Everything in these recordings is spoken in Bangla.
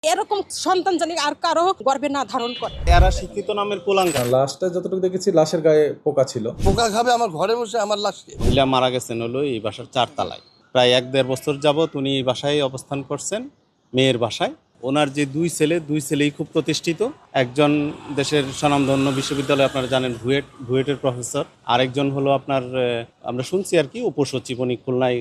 এরকম সন্তান জানি আর কারো গর্বে না ধারণ করে। এরা শিক্ষিত নামের কুলাঙ্গার। লাশটা যতটুকু দেখেছি লাশের গায়ে পোকা ছিল। পোকা খাবে আমার ঘরে বসে আমার লাশকে। মহিলা মারা গেছেন হলো এই বাসার 4 তলায়। প্রায় 1-1.5 বছর যাবৎ উনি এই বাসায় অবস্থান করছেন, মেয়ের বাসায়। ওনার যে দুই ছেলেই খুব প্রতিষ্ঠিত। একজন দেশের স্বনামধন্য বিশ্ববিদ্যালয়ে আপনারা জানেন বুয়েটের প্রফেসর, আরেকজন হলো আপনার আমরা শুনছি আর কি উপসচিব, উনি খুলনায়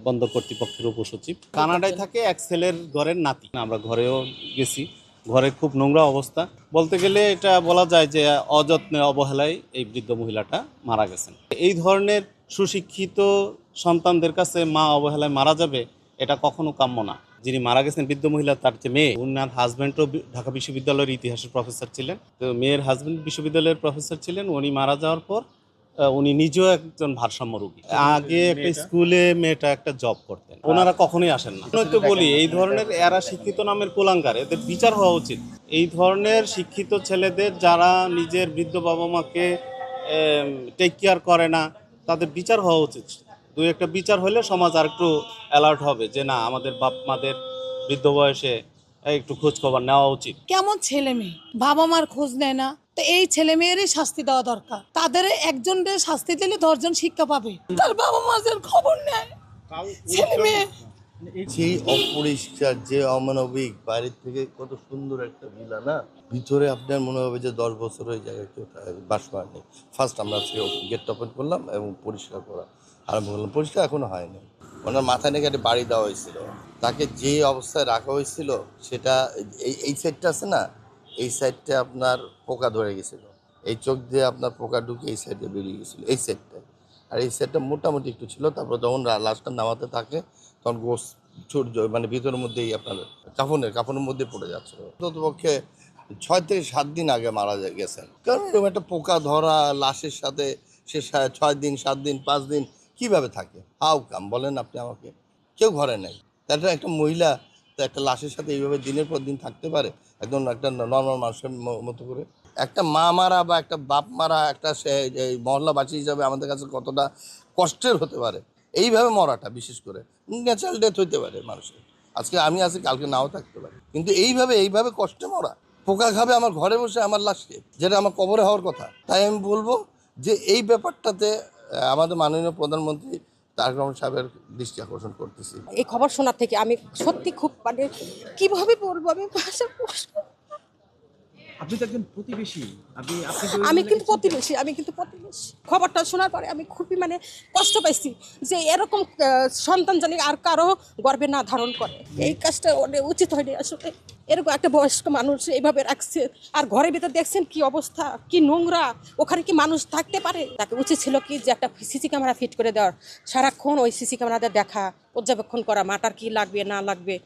বন্দর কর্তৃপক্ষের উপসচিব। কানাডায় থাকে এক ছেলের ঘরের নাতি। আমরা ঘরেও গেছি, ঘরে খুব নোংরা অবস্থা। বলতে গেলে এটা বলা যায় যে অযত্নে অবহেলায় এই বৃদ্ধ মহিলাটা মারা গেছেন। এই ধরনের সুশিক্ষিত সন্তানদের কাছে মা অবহেলায় মারা যাবে, এটা কখনো কাম্য না। যিনি মারা গেছেন বৃদ্ধ মহিলা, তার যে মেয়ে, ওনার হাজব্যান্ডও ঢাকা বিশ্ববিদ্যালয়ের ইতিহাসের প্রফেসর ছিলেন। তো মেয়ের হাজব্যান্ড বিশ্ববিদ্যালয়ের প্রফেসর ছিলেন। উনি মারা যাওয়ার পর উনি নিজেও একজন ভারসাম্য রোগী। আগে একটা স্কুলে মেয়েটা একটা জব করতেন। ওনারা কখনোই আসেন না। তো বলি এই ধরনের এরা শিক্ষিত নামের কুলাঙ্গার, এদের বিচার হওয়া উচিত। এই ধরনের শিক্ষিত ছেলেদের যারা নিজের বৃদ্ধ বাবা মাকে টেক কেয়ার করে না, তাদের বিচার হওয়া উচিত। দুই একটা বিচার হলে সমাজ আর একটু অ্যালার্ট হবে যে না, আমাদের বাপ মাদের বৃদ্ধ বয়সে একটু খোঁজ খবর নেওয়া উচিত। কেমন ছেলে মেয়ে বাবা মার খোঁজ নেয় না, তো এই ছেলে মেয়েরই শাস্তি দেওয়া দরকার। তাদের একজনের শাস্তি দিলে 10 জন শিক্ষা পাবে। তার বাবা মাদের খবর নেয় ছেলে মেয়ে। সেই অপরিষ্কার, যে অমানবিক, বাইরের থেকে কত সুন্দর একটা ভিলা না, ভিতরে আপনার মনে হবে যে 10 বছর ওই জায়গায় কেউ বাস করেনি। ফার্স্ট আমরা গেট ওপেন করলাম এবং পরিষ্কার করা আরম্ভ করলাম। পরিষ্কার এখনো হয়নি। ওনার মাথায় নাকি একটা বাড়ি দেওয়া হয়েছিল। তাকে যে অবস্থায় রাখা হয়েছিল সেটা এই সাইডটা আছে না, এই সাইডটা আপনার পোকা ধরে গেছিলো। এই চোখ দিয়ে আপনার পোকা ঢুকে এই সাইডে বেরিয়ে গেছিলো, এই সাইডটা। আর এই সাইডটা মোটামুটি একটু ছিল। তারপর যখন লাশটা নামাতে থাকে তখন গোস ছোট মানে ভিতরের মধ্যেই আপনার কাফনের মধ্যে পড়ে যাচ্ছিল। অন্ততপক্ষে 6 থেকে 7 দিন আগে মারা গেছেন। কারণ এরকম একটা পোকা ধরা লাশের সাথে সে 6 দিন 7 দিন 5 দিন কীভাবে থাকে? হাউ কাম বলেন আপনি আমাকে? কেউ ঘরে নেই। তারপরে একটা মহিলা তো একটা লাশের সাথে এইভাবে দিনের পর দিন থাকতে পারে একদম একটা নর্মাল মানুষের মতো করে? একটা মা মারা বা একটা বাপ মারা একটা মহল্লাবাসী হিসাবে আমাদের কাছে কতটা কষ্টের হতে পারে এইভাবে মরাটা। বিশেষ করে ন্যাচারাল ডেথ হইতে পারে মানুষের, আজকে আমি আছি কালকে নাও থাকতে পারে, কিন্তু এইভাবে কষ্টে মরা। পোকা খাবে আমার ঘরে বসে আমার লাশকে, যেটা আমার কবরে হওয়ার কথা। তাই আমি বলবো যে এই ব্যাপারটাতে আমাদের মাননীয় প্রধানমন্ত্রী তারেক রহমান সাহেবের দৃষ্টি আকর্ষণ করতেছি। এই খবর শোনার থেকে আমি সত্যি খুব মানে কিভাবে বলবো, আমি ভাষা আপনি তো একজন প্রতিবেশী, আমি কিন্তু প্রতিবেশী। খবরটা শোনার পরে আমি খুবই মানে কষ্ট পাইছি যে এরকম সন্তান জানি আর কারো গর্বে না ধারণ করে। এই কাজটা উচিত হয়নি আসলে। এরকম একটা বয়স্ক মানুষ এইভাবে রাখছে, আর ঘরের ভিতর দেখছেন কি অবস্থা, কি নোংরা। ওখানে কি মানুষ থাকতে পারে? তাকে উচিত ছিল কি যে একটা সিসি ক্যামেরা ফিট করে দেওয়ার, সারাক্ষণ ওই সিসি ক্যামেরাতে দেখা, পর্যবেক্ষণ করা, মাটার কি লাগবে না লাগবে।